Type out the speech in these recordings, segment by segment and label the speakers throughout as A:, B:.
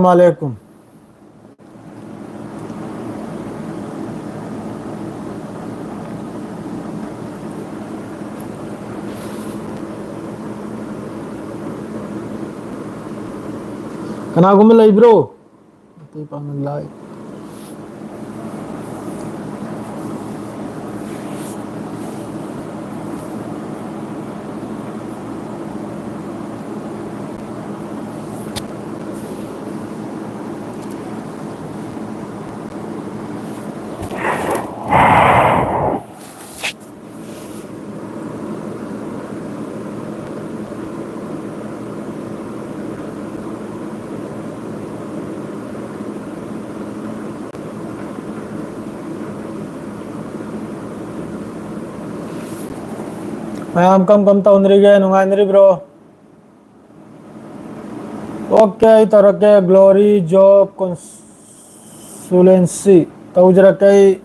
A: वालेकुम। Kanagumo lay bro. Ito pang nag-live. Mayam kam taon rin gaya nungan rin bro. Okay, tarake Glory Job Consulency. Tau jara kay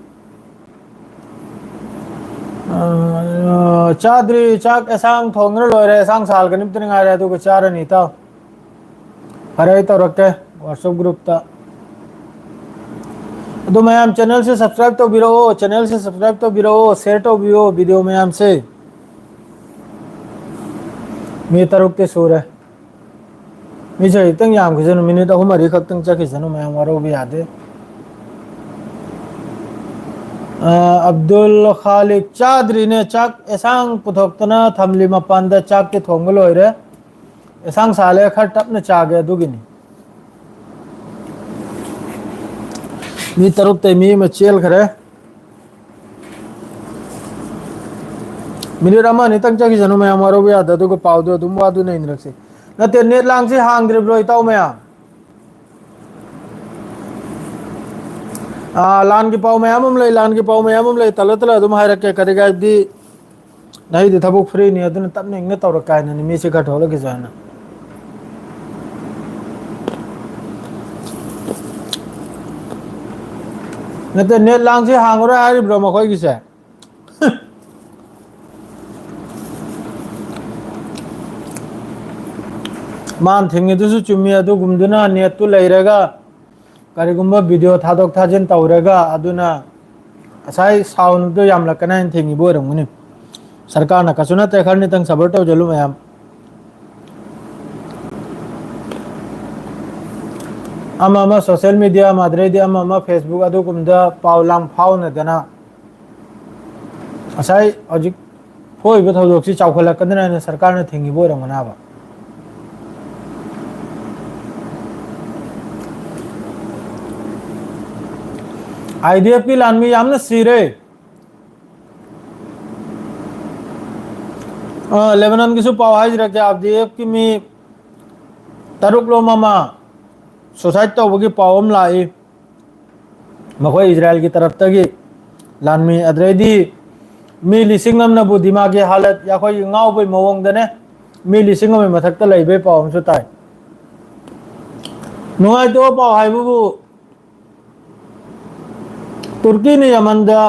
A: Chadri chak esang thongre loire esang sal ganip tini ngare tu kachara ni tau. Hare tarake WhatsApp group ta. तो ma'am channel से subscribe तो बिरो channel से subscribe तो बिरो share तो बिरो video ma'am से मी तरुक ते सोरे मी जे इतंग याम खिजन मिनिट अहु मरी खक्तंग चा खिजन मैम वारो भी याद है अब्दुल खालिक चादरी ने चाक एसांग पुथोक्तना थमली मपांदा चाक के थोंगल होइरे एसांग साले खर टपने चागे दुगिनी मी तरुक ते मी मचेल खरे मिनिट अमा नि तंग चाकी जनु मैं हमारो भी आता तो को पाव दो तुम वादु नहीं रख से न ते नेट लांग से हांग रे ब्रो इताओ मैं लान की पाव मैं हम ले लान की पाव मैं हम ले तल तल तुम हाय रखे करेगा दी नहीं दे थबुक फ्री नहीं अदन तब ने इंगे तौर का है मी से घट होलो के जाना न ते नेट लांग से हांग रे हाय ब्रो मखोय की से मान थिंगे तो चुम्मी अदु गुमदुना नेट तो लेरेगा करिगुम्बा वीडियो थादोक थाजिन तौरेगा अदुना असाई साउंड तो याम लकना इन थिंगी बोरंगुनी सरकार ना कसुना तेखर नि तंग सबर तो जलु मैम अमा सोशल मीडिया मादरे दि अमा फेसबुक अदु गुमदा पावलांग फाउन दना असाई अजिक फोइबो थौदोक्सि चावखलकना सरकार ना थिंगी बोरंगनाबा IDF की लान में यामने सीरे लेबनान की सु पावाज रखे IDF की मी तरुक लो मामा सोसाइटी तो वगी पावम लाई मखोई इजराइल की तरफ तक लान में अदरेदी मी लिसिंग नमना बु दिमागी हालत या कोई गाँव पे मवंग दने मी लिसिंग में मथक तो लाइबे पावम सुताई नुआई तो पाव हाई बु तुर्की ने यमन दा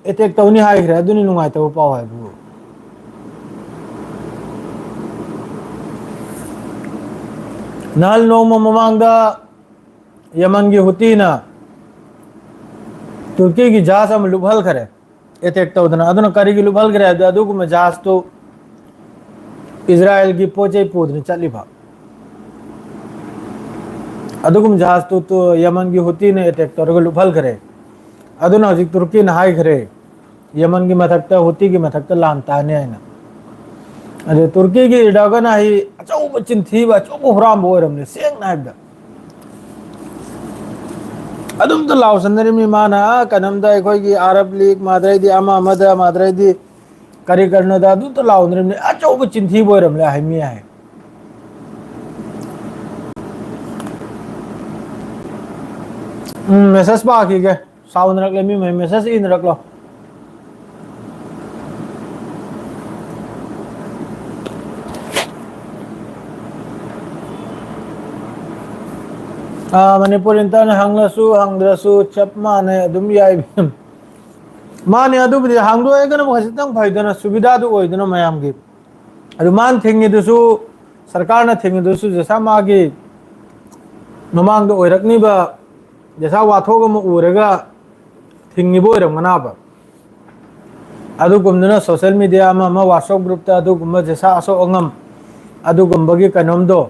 A: अटैक तौनी हाइग्रे अदुनी नुंगाई तब पाव हाइबु नाल नोम ममांग दा यमन की हुती ना तुर्की की जहाज हम लुभल करे अटैक तौदना अदुना करी की लुभल करे अदु को जहाज तो इजराइल की पोचे पूदनी चली भा अदु को जहाज तो यमन की हुती ने अटैक तौर लुभल करे अदुना हजिक तुर्की नहाई घरे यमन की मथकता होती की मथकता लानता ने आइना अरे तुर्की की डगन आई अचौ बचिन थी अचौ हुराम बोरम ने सेंग नाइबदा अदुम तो लाव संदरी मी माना कनम दा कोई की अरब लीग मादरे दी अमा मदा मादरे दी करी करनो दा दु तो लाव ने अचौ बचिन थी बोरम ले है मी है मैसेज बाकी के साउंड रख ले मी मैसेज इन रख लो मणिपुर इंटरने हंगलसु हंगद्रसु चप माने अदुम याई माने अदुबदि हंगदो एगन खसितंग फायदना सुविधा दु ओइदना मयाम गी अदु मान थिंगी दुसु सरकार ना थिंगी दुसु जसा मागी ममांग ओइरकनीबा जैसा वाथोग म उरगा थिंगिबो ओइरमनाबा अदुगुमदना सोशल मीडिया म व्हाट्सएप ग्रुप ता अदुगुम जैसा असो अंगम अदुगुम्बगी कनोमदो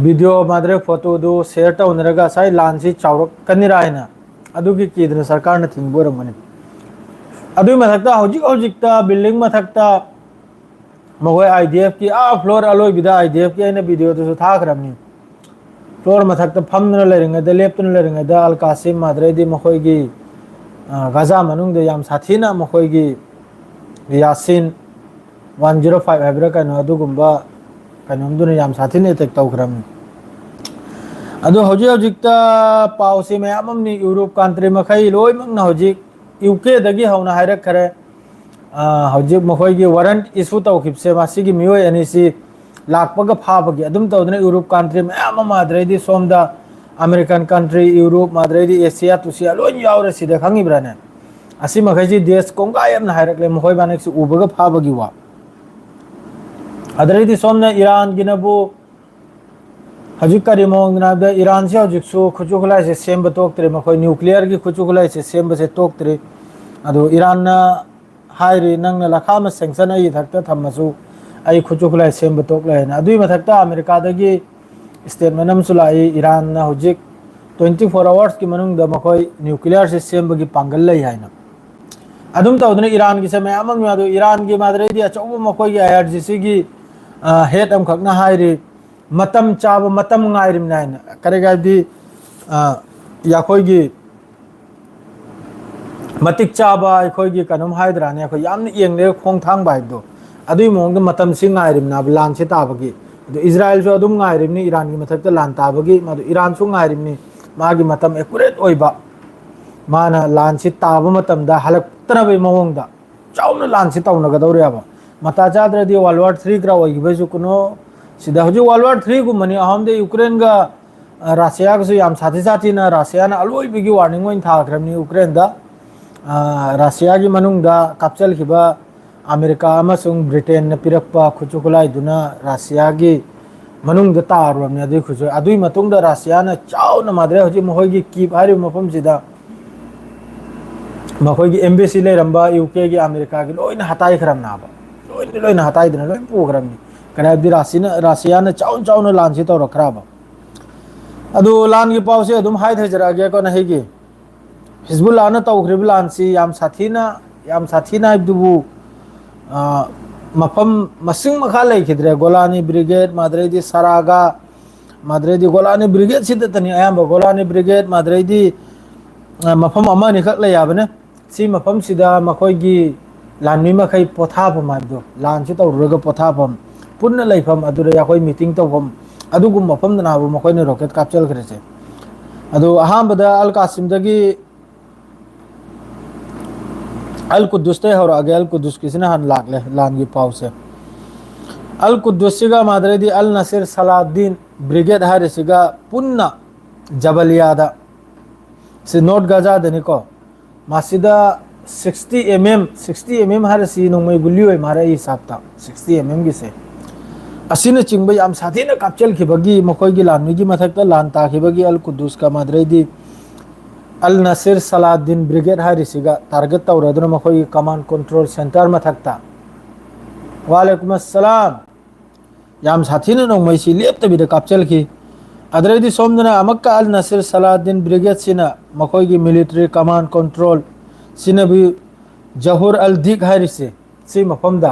A: वीडियो मादरे फोटो दो शेयर तौनरगा साइ लानसी चावरक कनिरायना अदुगी कीदना सरकार न थिंगबो ओइरमनी अदुई मथकता हौजिक हौजिकता बिल्डिंग मथकता मगोय आईडीएफ की फ्लोर अलोय बिदा आईडीएफ की अने वीडियो तो थाखरमनी फ्लोर मथकता फमदना लेरिंगदा लेपतना लेरिंगदा अल कासिम मादरेदी मखोयगी गाजा मनुंग याम साथीना मखोयगी यासिन 105 हाइब्रा कनो अदुगुम्बा कनोमदुना याम साथीना अटैक तौखरमनी अदु हौजिक हौजिकता पाउसी मयाममनी यूरोप कंट्री मखै लोइमंगना हौजिक यूके दगी हौना हायरक खरे हौजिक मखोयगी वारंट इशू तौखिबसे मासिगी मियोय अनिसी लाखपग फाबगी अदुम तौदना यूरोप कंट्री मयाम मादरेदी सोमदा अमेरिकन कंट्री यूरोप मादरेदी एशिया तुसिया लोइन यावरे सिदा खंगिब्राने असी मखैजी देश कोंगा यामना हायरकले मखोय बानेक्सी उबग फाबगी वा अदरेदी सोमना ईरान गिनबु हजिक करी मोंगनाबदा ईरान से हजिकसु खुचुखलाई से सेम तोक्तरे मखोय न्यूक्लियर की खुचुखलाई से सेम से तोक्तरे अदो ईरान ना हायरी नंगना लखाम सेंक्शन आई थकता थमसु आई खुचुखलाई सेम तोक्लाई ना अदुई मथकता अमेरिका दगी स्टेटमेंट अमसु लाई ईरान ना हजिक 24 आवर्स की मनुंग द मखोय न्यूक्लियर से सेम बगी पांगल लै हायना अदुम तौदना ईरान की समय अमम यादो ईरान की मादरेदी अचौब मखोय की आईआरजीसी की हेड अम खकना हायरी मतम चाब मतम ngaइरिम नाइन करेगादी याखोयगी मतिक चाबा अखोयगी कनम हायद्राने अखोय यामन येंगले खोंगथांग बाइदो अदुई मोंग मतम सि ngaइरिम ना लान से ताबगी अदु इजराइल जो अदुम ngaइरिमनी ईरान की मथकता लान ताबगी मदु ईरान सु ngaइरिमनी मागी मतम एक्यूरेट ओइबा माना लान से ताब मतमदा हलक्तनबे मोंगदा चाउना लान से तौनगदौरेबा मता चाद्रदी वर्ल्ड वॉर 3 क्रा ओइगिबेजु कुनो सिदा हजु वर्ल्ड वॉर 3 गुमनी अहमदे यूक्रेन गा रशिया गसु याम साथी साथी ना रशिया ना अलोय बिगी वार्निंग ओइन थाखरमनी यूक्रेन दा रशिया की मनुंग दा कापचल खिबा अमेरिका अमसुंग ब्रिटेन न पिरकपा खुचुखलाई दुना रशिया की मनुंग दा तारमनी अदुई खुचु अदुई मतुंग दा रशिया ना चाउना मादरे हजि महोयगी कीप हारि मफम सिदा मखोयगी एम्बेसी लेरंबा यूके की अमेरिका की लोइन हताई खरमनाबा लोइन हताई दना लोइन पोखरमनी कनादी राशिया ने चाउन चाउन लान से तौर खराब अदु लान की पाव से अदुम हाय थजरा गया को नहीं की हिजबुल्लाह ने तौखरिब लान सी याम साथीना इब्दुबु मफम मसिंग मखा लेखिद्रे गोलानी ब्रिगेड मादरेदी सरागा मादरेदी गोलानी ब्रिगेड सिदतनी अयाम गोलानी ब्रिगेड मादरेदी मफम अमा निखक ले याबने सी मफम सिदा मखोयगी लानमी मखै पोथाफम हाबदो लान से तौरगा पोथाफम पुनः लेफम अदुरे याखोय मीटिंग तौफम अदुगुम मफम दनाबु मखोयने रॉकेट कापचल खरेसे अदु अहामबदा अल कासिम दगी अल कुद्दुस ते हौरा अगे अल कुद्दुस किसने हन लागले लान की पाव से अल Quddus सिगा मादरेदी Al Nasir Salahuddin brigade हारिसिगा पुन्ना जबलियादा से नोट गजा दनिको मासिदा 60 mm हारिसि नोंमै गुलियोय मारे ई साप्ता 60 mm की से असिन चिंब याम साथीना कापचल खिबगी मखोयगी लानमीगी मथकता लान ताखिबगी अल कुद्दुस का मादरेदी अल नसीर सलाउद्दीन ब्रिगेड हारिसिगा टारगेट तौरदुना मखोयगी कमांड कंट्रोल सेंटर मथकता वालेकुम अस्सलाम याम साथीना नोंमैसि लेप्तबिदा कापचल खि अदरेदी सोमदना अमक्का अल नसीर सलाउद्दीन ब्रिगेड सिना मखोयगी मिलिट्री कमांड कंट्रोल सिना भी जहूर अल दिक हारिसे सि मफमदा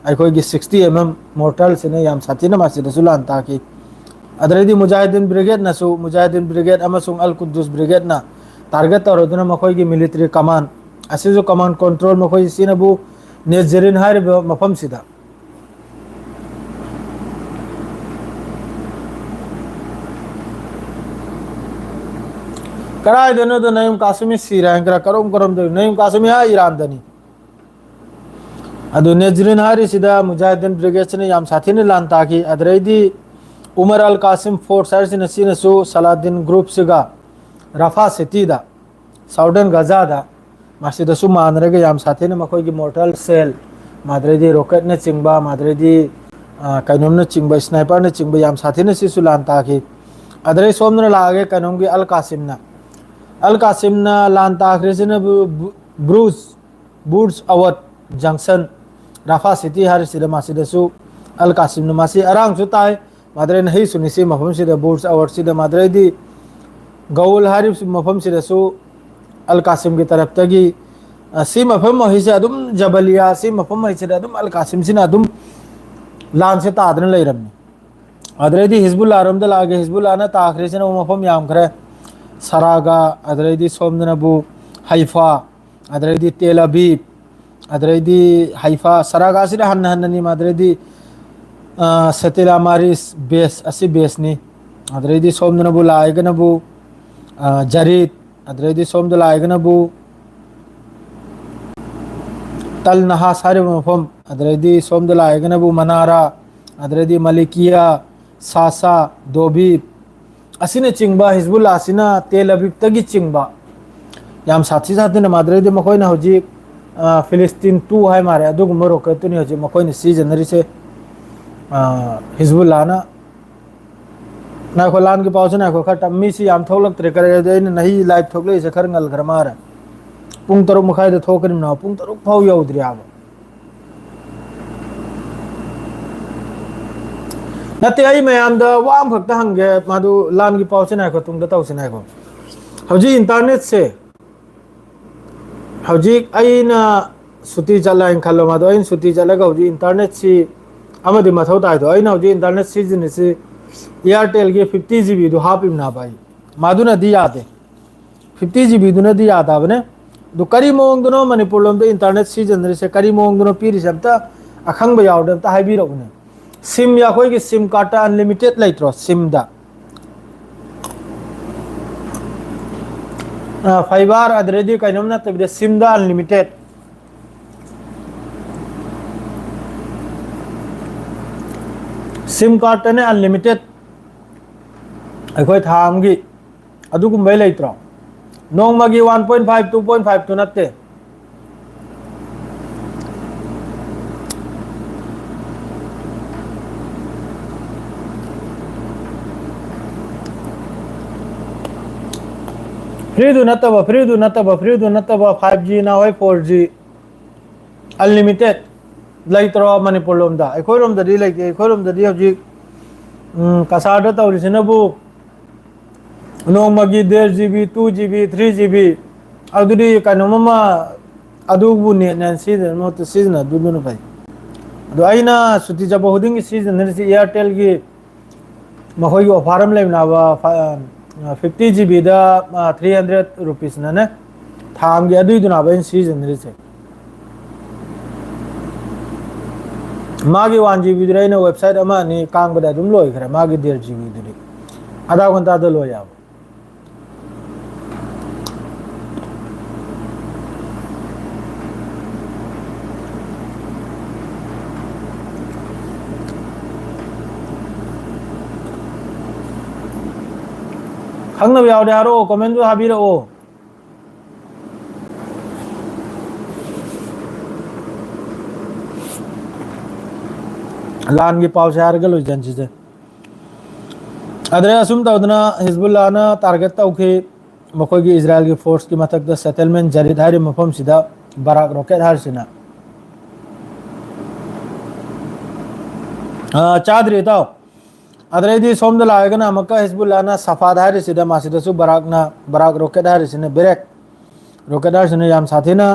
A: अखोयगी 60 mm मोर्टल सिने याम साथीना मासिदसु लान ताकि अदरेदी मुजाहिदीन ब्रिगेड नसु मुजाहिदीन ब्रिगेड अमसुंग अल कुद्दुस ब्रिगेड ना टारगेट तौरदुना मखोयगी मिलिट्री कमांड असिजु कमांड कंट्रोल मखोय सिनबु नेजरिन हारिब मफम सिदा कराय दनो तो नयम कासमी सिरांकरा करम दो नयम कासमी हा ईरान दनी अदु नेजरिन हारिसिदा मुजाहिदीन ब्रिगेड ने याम साथीने लान ताकि अदरेदी उमर अल कासिम फोर्स हारिसिना सिनसु सलाउद्दीन ग्रुप सिगा रफा सिटीदा साउदर्न गजादा मासिदसु मानरेगा याम साथीने मखोयगी मोर्टल सेल मादरेदी रॉकेट ने चिंबा मादरेदी कैनोम ने चिंबा स्नाइपर ने चिंबा याम साथीने सिसु लान ताकि अदरे सोमन लागे कनोंगी अल कासिमना लान ताखरेसिन ब्रूस बूड्स अवत जंक्शन राफा सिटी हर सिदा मासिदसु अल कासिमना मासी अरांग सु ताई मादरे नहीं सुनिसी मफम सिदा बूड्स अवत सिदा मादरे दी गौल हारिब मफम सिदसु अल कासिम की तरफ तगी सी मफम महिसे अदुम जबलिया सी मफम महिसे अदुम अल कासिम सिना अदुम लान से तादन लेरमनी अदरेदी हिजबुल्लाह रोमदा लागे हिजबुल्लाह ना ताखरेसिन मफम याम खरे सरागा अदरेदी सोमदनबु हाइफा अदरेदी तेल अबीब अदरेदी हाइफा सरागा सिदा हन्न हन्ननी मादरेदी सतिला मारिस बेस असि बेसनी अदरेदी सोमदनबु लायगनबु जरीद अदरेदी सोमद लायगनबु तल नहा सारे मफम अदरेदी सोमद लायगनबु मनारा अदरेदी मलिकिया सासा दोबीब असिने चिंगबा हिजबुल्लाह असिना तेल अबीब तगी चिंगबा याम साथी साथी न मादरेदी मखोइना होजी फिलिस्तीन 2 है मारे अदुगुम रोकेतुनी होजी मखोइना सीजनरी से हिजबुल्लाह ना को लान के पाउस ना को खट मी सी याम थोलक तरे करे दे नहीं लाइव थोकले से खर ngल घर मार पुंग तरुक मखाय दे थोकरिम ना पुंग तरुक फाउ यौद्रि आब नते आई मयाम दा वाम फक्त हंगे मादु लान की पाउस ना को तुंग द तौस ना को हौजी इंटरनेट से हौजी आइना सुती चला इन खलो मादो इन सुती चला का हौजी इंटरनेट सी अमदि मथौ ताइ दो आइना हौजी इंटरनेट सीजन से एयरटेल के 50 GB दो हापिम ना भाई मादुना दी यादे 50 GB दुना दी याद आबने दो करी मोंग दुनो मणिपुर लोम दे इंटरनेट सीजन रे से करी मोंग दुनो पीरि सबता अखंग ब यावदम ता हाइबी रखने सिम या कोई की सिम कार्ड अनलिमिटेड लाइट्रो सिम दा फाइबर अदरेदी काइनम ना तबे सिम दा अनलिमिटेड सिम कार्ड ने अनलिमिटेड अखोई थामगी अदुगुम बै लेत्रो नोंमगी 1.5 2.5 तो नत्ते फ्री दु नत्तबा 5G ना होय 4G अनलिमिटेड लाइत्रो मणिपुर लोमदा अखोई रोमदा दी लाइते अखोई रोमदा दी हौजी कसारदा तौरिसिनबु नोंमगी 1.5 GB 2 GB 3 GB अदुदी कनोममा अदुबु ने नन सीजन मोत सीजन अदुदुन भाई अदु आइना सुति जब होदिंग सीजन ने एयरटेल की मखोई ऑफरम लेनावा 50 GB दा 300 रुपीस ने थाम गे अदुदुना बन सीजन रे से मागी 1 GB दुराइना वेबसाइट अमा नि कांगबदा दुम लोय खरे मागी 1.5 GB दुरी आधा घंटा द लोय आब खंगनब यावदे हारो कमेंट जो हाबिरो लान की पाव से हार गलो जंची से अदरे असुम तौदना हिजबुल्लाह ना टारगेट तौखे मखोई की इजराइल की फोर्स की मथक द सेटलमेंट जरीद हारि मफम सिदा बराक रॉकेट हार सिना चादरी ताओ अदरे दी सोमद लायगना मक्का हिजबुल्लाह ना सफाद हारि सिदा मासिदसु बराक रॉकेट हारि सिने ब्रेक रॉकेट हार सिने याम साथीना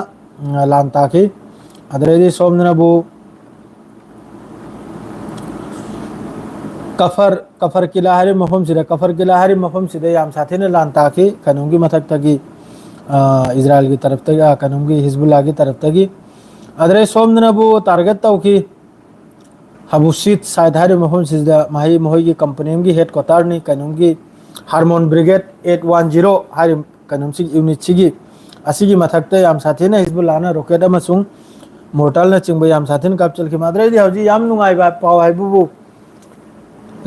A: लान ताकी अदरे दी सोमदना बु कफर किला हरि मफम सिदे याम साथी ने लान ताकि कनुंगी मथक तगी इजराइल की तरफ तगी कनुंगी हिजबुल्लाह की तरफ तगी अदरे सोमदनबु टारगेट तौकी हबुसित साइड हरि मफम सिदा माही मोही की कंपनी की हेडक्वार्टर नि कनुंगी हार्मोन ब्रिगेड 810 हरि कनुंसी यूनिट सिगी असिगी मथक ते याम साथी ने हिजबुल्लाह ना रॉकेट अमसुंग मोर्टाल ने चिंग याम साथी ने कैप्चर की मादरे दी हौजी याम नुंगाई बा पाव हाइबुबु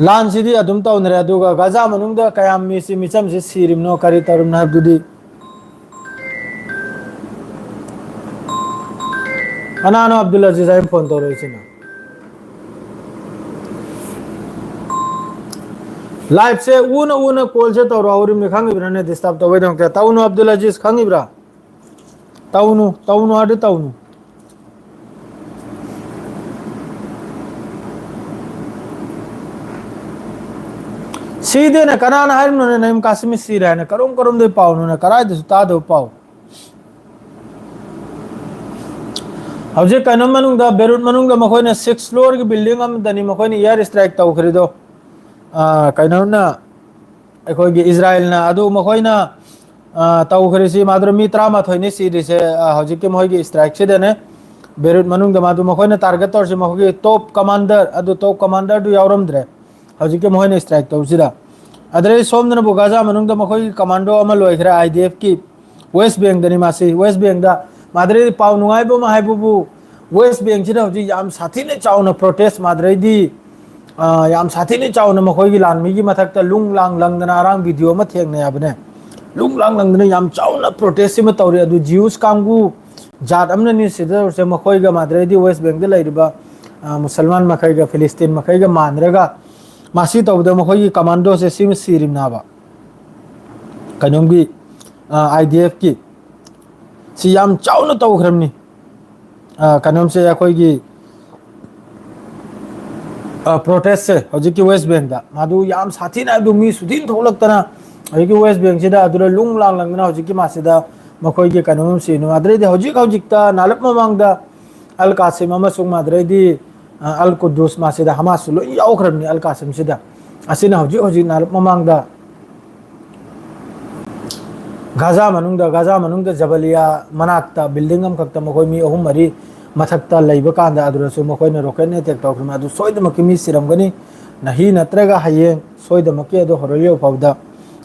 A: लान सिदी अदुम तौनरे अदुगा गाजा मनुंगदा कयाम मिसी मिचम से सिरिमनो करी तरुम नाबदुदी अनानो अब्दुल अजीज आइम फोन तौरे सिना लाइव से ऊन ऊन कॉल से तौर और में खांगी ब्राने डिस्टर्ब तो वेदों के ताउनु अब्दुल अजीज खांगी ब्रा ताउनु ताउनु आदे ताउनु सीधे ने कनान हाइम ने नईम कासिम सी रहे ने करों करों दे पाओ ने कराए दे सुता दो पाओ हौजे कनम मनुंग दा बेरुट मनुंग दा मखोय ने 6 फ्लोर की बिल्डिंग अम दनी मखोय ने एयर स्ट्राइक ताउ खरीदो कनम ना अखोय की इजराइल ना अदु मखोय ना ताउ खरीसी माद्र मी 13 ने सीरी से हौजे के मखोय की स्ट्राइक से देने बेरुट मनुंग दा मादु मखोय ने टारगेट तौर से मखोय की टॉप कमांडर अदु टॉप कमांडर दु यावरम द्रे हौजे के मखोय ने स्ट्राइक ताउ सिदा अदरे सोमदन बुगाजा मनुंग दा मखोय की कमांडो अमा लोइखरा आईडीएफ की वेस्ट बैंक दनी मासी वेस्ट बैंक दा माद्रे पाउ नुगाइबो मा हाइबुबु वेस्ट बैंक सिदा हौजी याम साथीने चाउना प्रोटेस्ट माद्रे दी याम साथीने चाउना मखोय की लानमी की मथकता लुंग लांग लंगदना रांग वीडियो मा थेंगने याबने लुंग लांग लंगदना याम चाउना प्रोटेस्ट सिमा तौरे अदु जिउस कांगु जात अमने नि सिदा से मखोय गा माद्रे दी वेस्ट बैंक दा लैरिबा मुसलमान मखै गा फिलिस्तीन मखै गा मानरेगा मासी तौबदा मखोय की कमांडो से सिम सीरिम नाबा कनोम की आईडीएफ की सी याम चाउना तौखरमनी कनोम से अखोय की प्रोटेस्ट से हौजी की वेस्ट बैंक दा मादु याम साथी ना दु मी सुदिन थोलक्तना हौजी की वेस्ट बैंक सिदा अदुरा लुंग लांग लंगना हौजी की मासिदा मखोय की कनोम से नु अदरे दे हौजी हौजिकता नालप ममांगदा अल कासिम अमसुंग मादरे दी अल कुद्दूस मासिदा हमास लो यावखरमनी अल कासिम सिदा असिना हौजी हौजी नालप ममांगदा गाजा मनुंगदा जबलिया मनाक्ता बिल्डिंग अम खक्ता मखोय मी अहुम मरी मथक्ता लैब कांदा अदुरसु मखोय ने रॉकेट ने टेक तौखरम अदु सोयदमकि मी सिरमगनी नही नत्रगा हये सोयदमकि अदु हरोलियो पावदा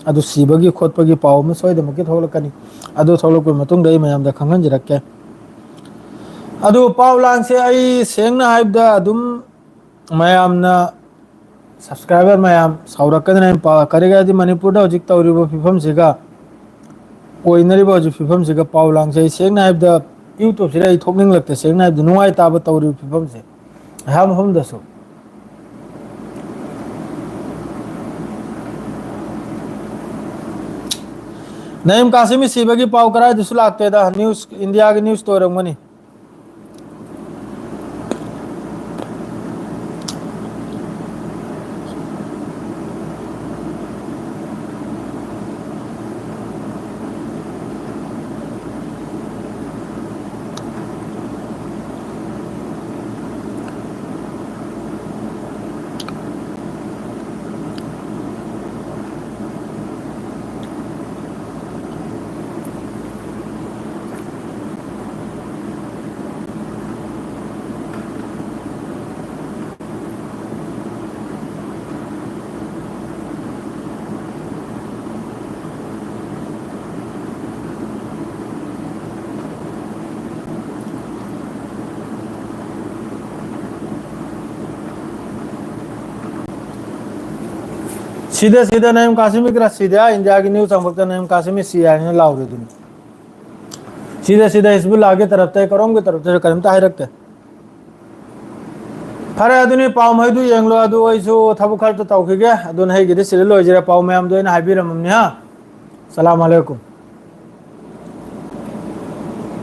A: अदु सीबगी खोटपगी पाव म सोयदमकि थोलकनी अदु थोलकु मतुंग दई मयाम दा खंगन जरक्के अदु पावलांग से आई सेंगना हाइबदा अदुम मयामना सब्सक्राइबर मयाम सावरकन ने पा करेगा दि मणिपुर दा हजिक तौरिबो फिफम सिगा ओइनरिबो हजि फिफम सिगा पावलांग से सेंगना हाइबदा यूट्यूब से थोकनिंग लगते सेंगना हाइबदा नुवाई ताबा तौरिबो फिफम से हम दसो नईम कासिमी सीबगी पाव कराए दिसु लागते दा न्यूज़ इंडिया के न्यूज़ तो रंगमनी सीधे सीधे नईम कासिमी करा सीधे इंडिया की न्यूज़ संभवतः नईम कासिमी सीआईए ने लाव रे दुन सीधे सीधे हिजबुल्लाह की तरफ ते करोंगे तरफ ते करमता है रखते फरे अदुनी पाव मैदु येंगलो अदु ओइसु थबु खर्च तौखिगे अदुन है गिदि सिले लोइजरे पाव मैम दोइन हाइबिरममनि हा सलाम अलैकुम।